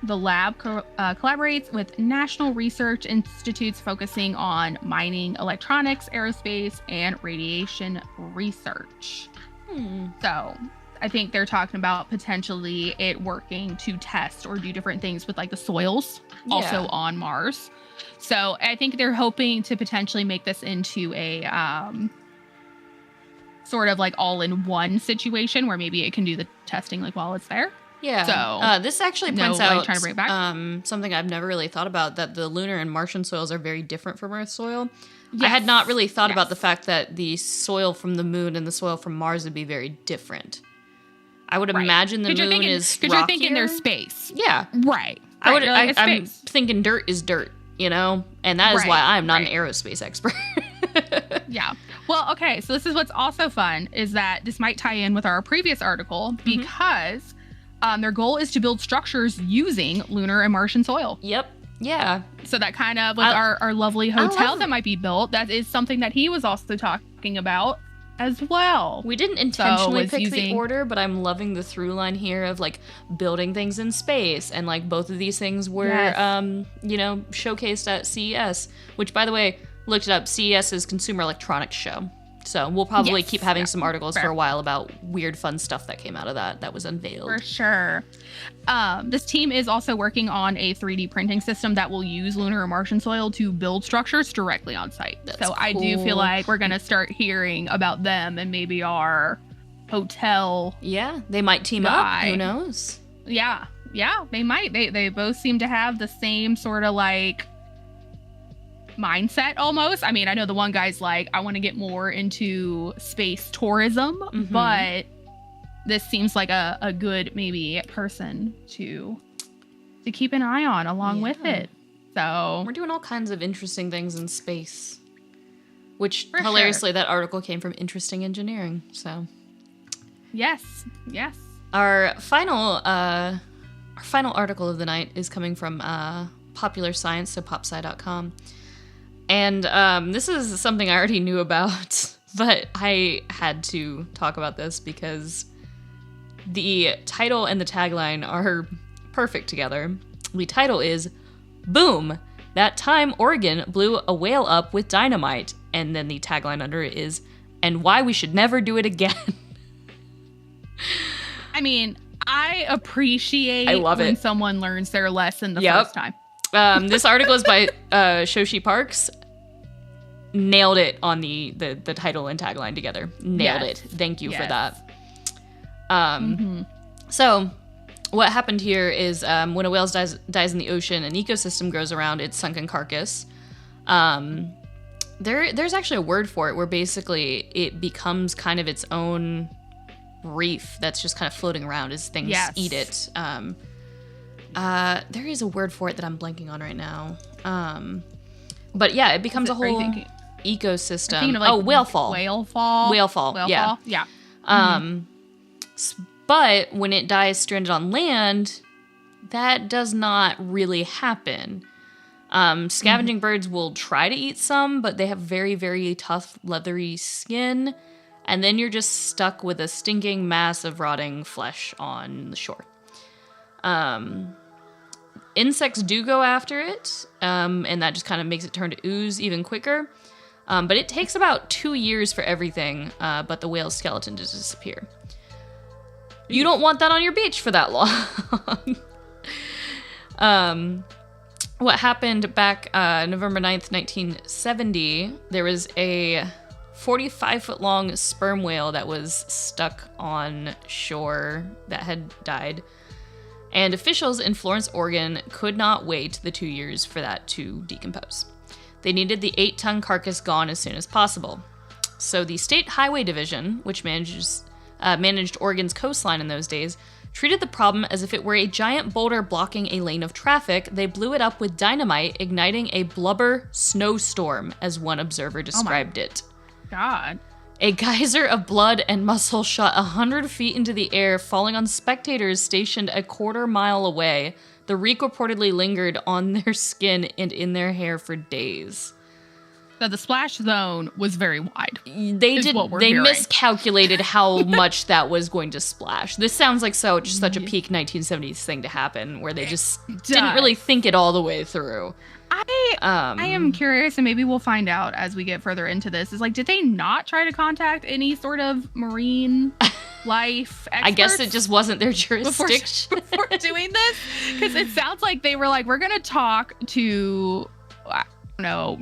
The lab collaborates with national research institutes focusing on mining, electronics, aerospace, and radiation research. So I think they're talking about potentially it working to test or do different things with like the soils also on Mars. So I think they're hoping to potentially make this into a sort of like all-in-one situation where maybe it can do the testing like while it's there. Yeah. So this actually points out trying to bring it back. Something I've never really thought about, that the lunar and Martian soils are very different from Earth soil. Yes. I had not really thought about the fact that the soil from the moon and the soil from Mars would be very different. I would imagine the moon is rockier. Because you're thinking there's space. Yeah. Right. I'm thinking dirt is dirt, and that is why I'm not an aerospace expert. Yeah. Well, okay. So this is what's also fun is that this might tie in with our previous article because their goal is to build structures using lunar and Martian soil. Yep. Yeah. So that kind of with our lovely hotel that might be built, that is something that he was also talking about as well. We didn't intentionally pick the order, but I'm loving the through line here of like building things in space, and like both of these things were showcased at CES, which by the way, looked it up. CES is Consumer Electronics Show. So we'll probably keep having some articles for a while about weird, fun stuff that came out of that was unveiled. For sure. This team is also working on a 3D printing system that will use lunar and Martian soil to build structures directly on site. That's so cool. I do feel like we're going to start hearing about them and maybe our hotel. Yeah, they might team up. Who knows? Yeah, they might. They both seem to have the same sort of like mindset almost. I mean, I know the one guy's like, I want to get more into space tourism, but this seems like a good maybe person to keep an eye on along with it. So we're doing all kinds of interesting things in space, which hilariously that article came from Interesting Engineering. So yes. Our final article of the night is coming from Popular Science, so popsci.com. And this is something I already knew about, but I had to talk about this because the title and the tagline are perfect together. The title is, "Boom! That time Oregon blew a whale up with dynamite." And then the tagline under it is, "And why we should never do it again." I mean, I appreciate when someone learns their lesson the first time. This article is by Shoshi Parks. Nailed it on the title and tagline together. Nailed it. Thank you for that. So, what happened here is when a whale dies in the ocean, an ecosystem grows around its sunken carcass. There's actually a word for it where basically it becomes kind of its own reef that's just kind of floating around as things eat it. There is a word for it that I'm blanking on right now. But yeah, it becomes a whole ecosystem. Like whale fall. Whale fall. Yeah. But when it dies stranded on land, that does not really happen. Scavenging birds will try to eat some, but they have very, very tough, leathery skin. And then you're just stuck with a stinking mass of rotting flesh on the shore. Insects do go after it, and that just kind of makes it turn to ooze even quicker. But it takes about 2 years for everything but the whale's skeleton to disappear. You don't want that on your beach for that long. What happened back November 9th, 1970, there was a 45-foot-long sperm whale that was stuck on shore that had died. And officials in Florence, Oregon could not wait the 2 years for that to decompose. They needed the 8-ton carcass gone as soon as possible. So the State Highway Division, which managed Oregon's coastline in those days, treated the problem as if it were a giant boulder blocking a lane of traffic. They blew it up with dynamite, igniting a blubber snowstorm, as one observer described it. God. A geyser of blood and muscle shot 100 feet into the air, falling on spectators stationed a quarter-mile away. The reek reportedly lingered on their skin and in their hair for days. So the splash zone was very wide. They miscalculated how much that was going to splash. This sounds like such a peak 1970s thing to happen, where they just didn't really think it all the way through. I am curious, and maybe we'll find out as we get further into this, is like, did they not try to contact any sort of marine life experts? I guess it just wasn't their jurisdiction. Before doing this? Because it sounds like they were like, we're going to talk to...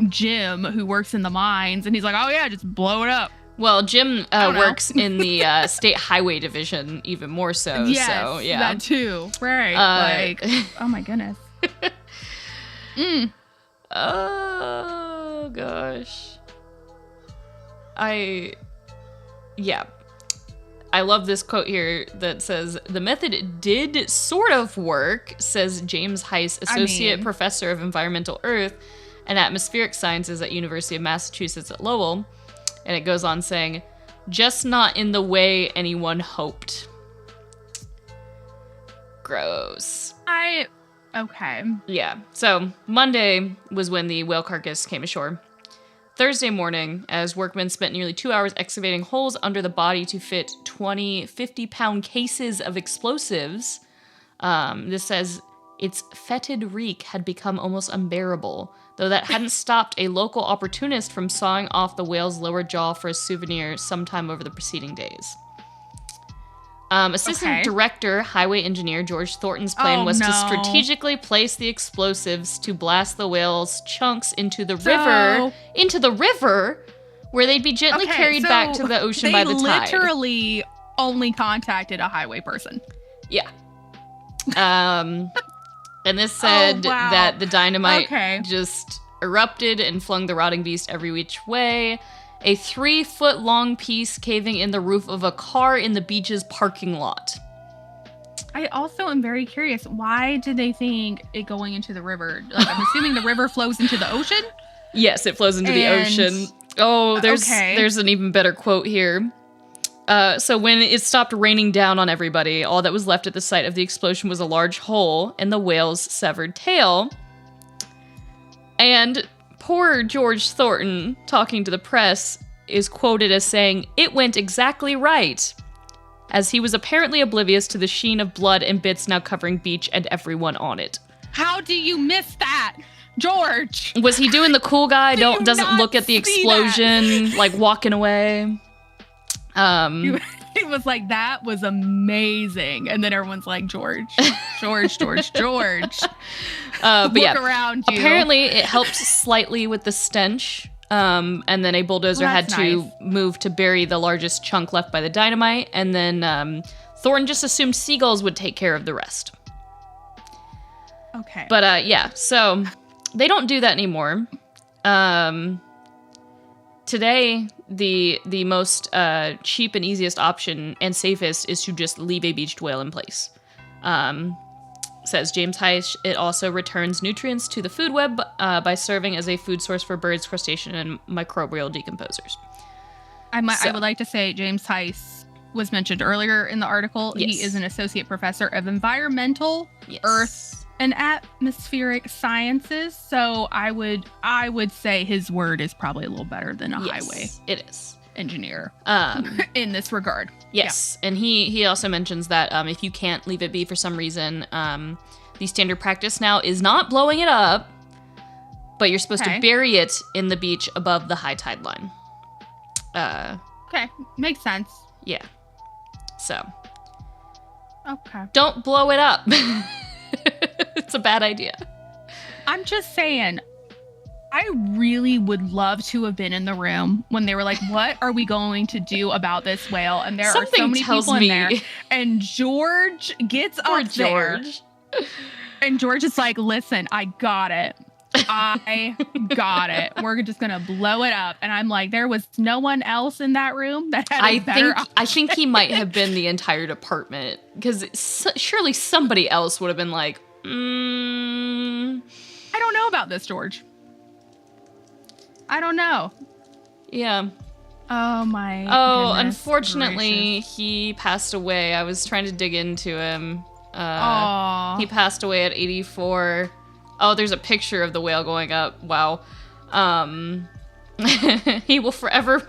Jim, who works in the mines, and he's like, oh yeah, just blow it up. Well, Jim works in the State Highway Division even more so. Yes, so, yeah. That too. Right. Oh my goodness. Oh gosh. I love this quote here that says, the method did sort of work, says James Heiss, Associate Professor of Environmental Earth and Atmospheric Sciences at University of Massachusetts at Lowell. And it goes on saying, just not in the way anyone hoped. Gross. Okay. Yeah. So Monday was when the whale carcass came ashore. Thursday morning, as workmen spent nearly 2 hours excavating holes under the body to fit 20 50-pound cases of explosives, this says its fetid reek had become almost unbearable, though that hadn't stopped a local opportunist from sawing off the whale's lower jaw for a souvenir sometime over the preceding days. Assistant Director, Highway Engineer George Thornton's plan was to strategically place the explosives to blast the whale's chunks into the river, where they'd be gently carried back to the ocean by the tide. They literally only contacted a highway person. Yeah. And this said that the dynamite just erupted and flung the rotting beast every which way. A 3-foot-long piece caving in the roof of a car in the beach's parking lot. I also am very curious. Why did they think it going into the river? Like, I'm assuming the river flows into the ocean? Yes, it flows into the ocean. Oh, there's an even better quote here. So when it stopped raining down on everybody, all that was left at the site of the explosion was a large hole in the whale's severed tail. And poor George Thornton, talking to the press, is quoted as saying, "It went exactly right," as he was apparently oblivious to the sheen of blood and bits now covering beach and everyone on it. How do you miss that, George? Was he doing the cool guy? Doesn't look at the explosion, like walking away? He was like, that was amazing. And then everyone's like, George. But look around you. Apparently it helped slightly with the stench. And then a bulldozer had to move to bury the largest chunk left by the dynamite. And then Thornton just assumed seagulls would take care of the rest. Okay. But yeah, so they don't do that anymore. Today, the most cheap and easiest option and safest is to just leave a beached whale in place. Says James Heiss, it also returns nutrients to the food web by serving as a food source for birds, crustacean, and microbial decomposers. I would like to say James Heiss was mentioned earlier in the article. Yes. He is an associate professor of environmental, earth, and atmospheric sciences. So I would say his word is probably a little better than a highway it is engineer in this regard. Yes, and he also mentions that if you can't leave it be for some reason, the standard practice now is not blowing it up, but you're supposed to bury it in the beach above the high tide line. Okay, makes sense. Yeah. So. Okay. Don't blow it up. It's a bad idea. I'm just saying, I really would love to have been in the room when they were like, what are we going to do about this whale? And there are so many people in there. And George gets up there. And George is like, listen, I got it. I got it. We're just going to blow it up. And I'm like, there was no one else in that room that had a better option. I think he might have been the entire department, because surely somebody else would have been like, I don't know about this, George. I don't know. Yeah. Oh, my goodness unfortunately, gracious. He passed away. I was trying to dig into him. He passed away at 84. Oh, there's a picture of the whale going up. Wow. He will forever...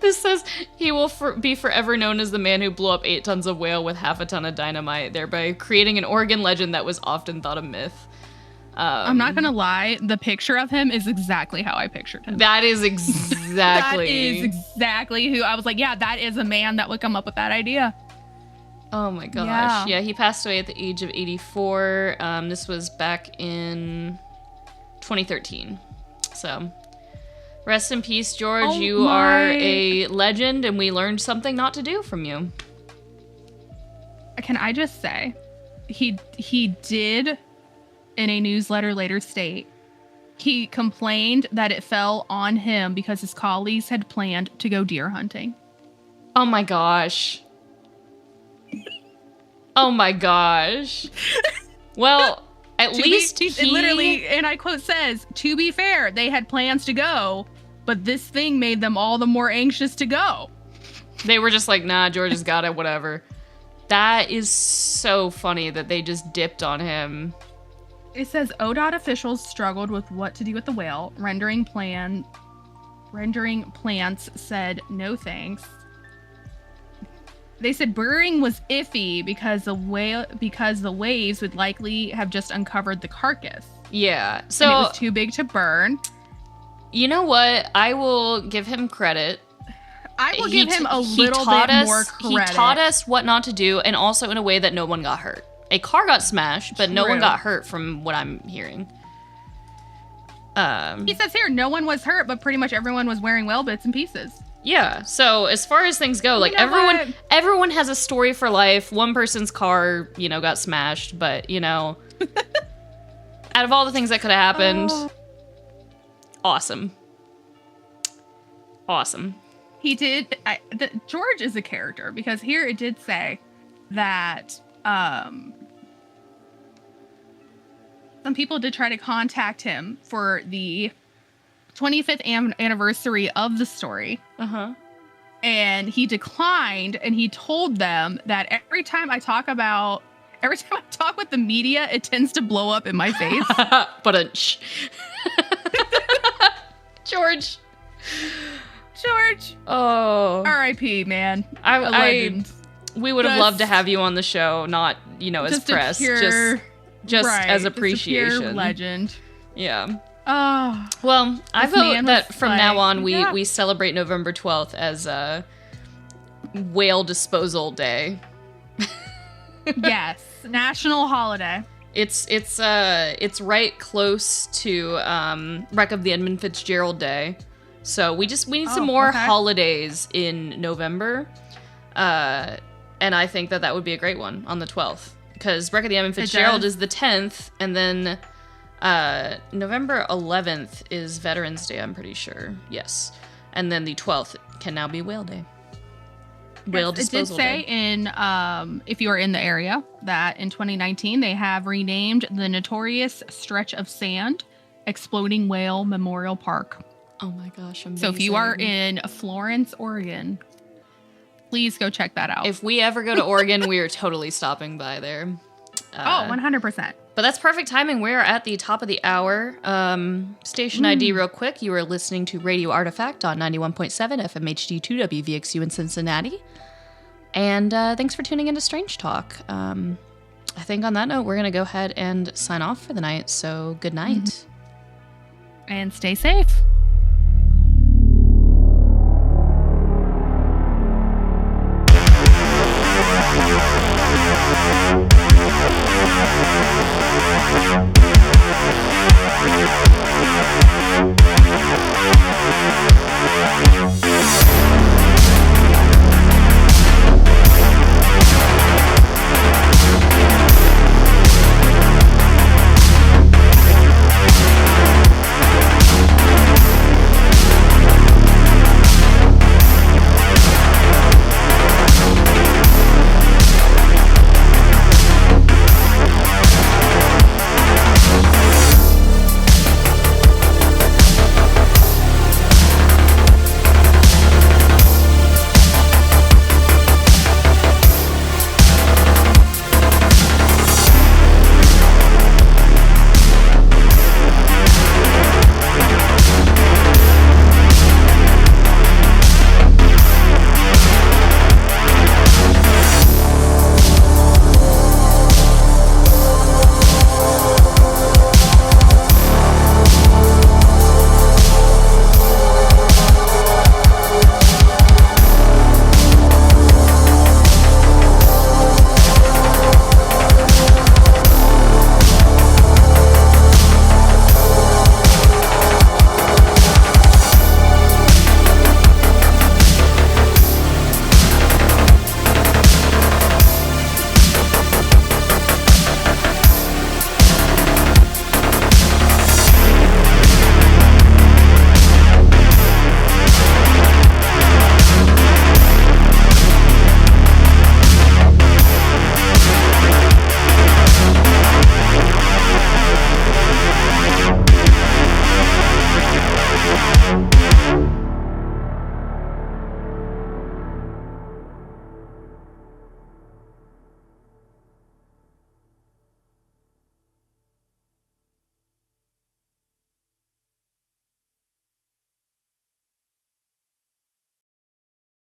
This says, he will be forever known as the man who blew up 8 tons of whale with half a ton of dynamite, thereby creating an Oregon legend that was often thought a myth. I'm not going to lie. The picture of him is exactly how I pictured him. That is exactly... That is exactly who... I was like, yeah, that is a man that would come up with that idea. Oh my gosh. Yeah, he passed away at the age of 84. This was back in 2013. So, rest in peace, George. You are a legend, and we learned something not to do from you. Can I just say, he did, in a newsletter later state, he complained that it fell on him because his colleagues had planned to go deer hunting. Oh my gosh. Oh my gosh. Well, at least he literally, and I quote says, to be fair, they had plans to go, but this thing made them all the more anxious to go. They were just like, nah, George has got it, whatever. That is so funny that they just dipped on him. It says ODOT officials struggled with what to do with the whale. Rendering plants said no thanks. They said burying was iffy because the waves would likely have just uncovered the carcass. Yeah. So and it was too big to burn. You know what? I will give him credit. I will give him a little bit more credit. He taught us what not to do, and also in a way that no one got hurt. A car got smashed, but no one got hurt from what I'm hearing. He says here, no one was hurt, but pretty much everyone was wearing whale bits and pieces. Yeah, so as far as things go, like, everyone has a story for life. One person's car, got smashed, but, out of all the things that could have happened, awesome. He did, George is a character, because here it did say that, some people did try to contact him for the 25th anniversary of the story. And he declined, and he told them that every time I talk with the media, it tends to blow up in my face. But George. Oh. R.I.P. man. We would have loved to have you on the show, not, as press. Just as appreciation. Just a pure legend. Yeah. Oh. Well, I vote that from now on we celebrate November 12th as a whale disposal day. Yes, national holiday. It's right close to Wreck of the Edmund Fitzgerald Day. So we need some more holidays in November. And I think that would be a great one on the 12th. Because Wreck of the Emmett Fitzgerald is the 10th, and then November 11th is Veterans Day, I'm pretty sure. Yes. And then the 12th can now be Whale Day. Whale Disposal Day. It did say in, if you are in the area, that in 2019 they have renamed the notorious stretch of sand Exploding Whale Memorial Park. Oh my gosh, amazing. So if you are in Florence, Oregon, please go check that out. If we ever go to Oregon, we are totally stopping by there. 100%. But that's perfect timing. We're at the top of the hour. Station ID real quick. You are listening to Radio Artifact on 91.7 FMHD2 WVXU in Cincinnati. And thanks for tuning into Strange Talk. I think on that note, we're going to go ahead and sign off for the night. So good night. And stay safe.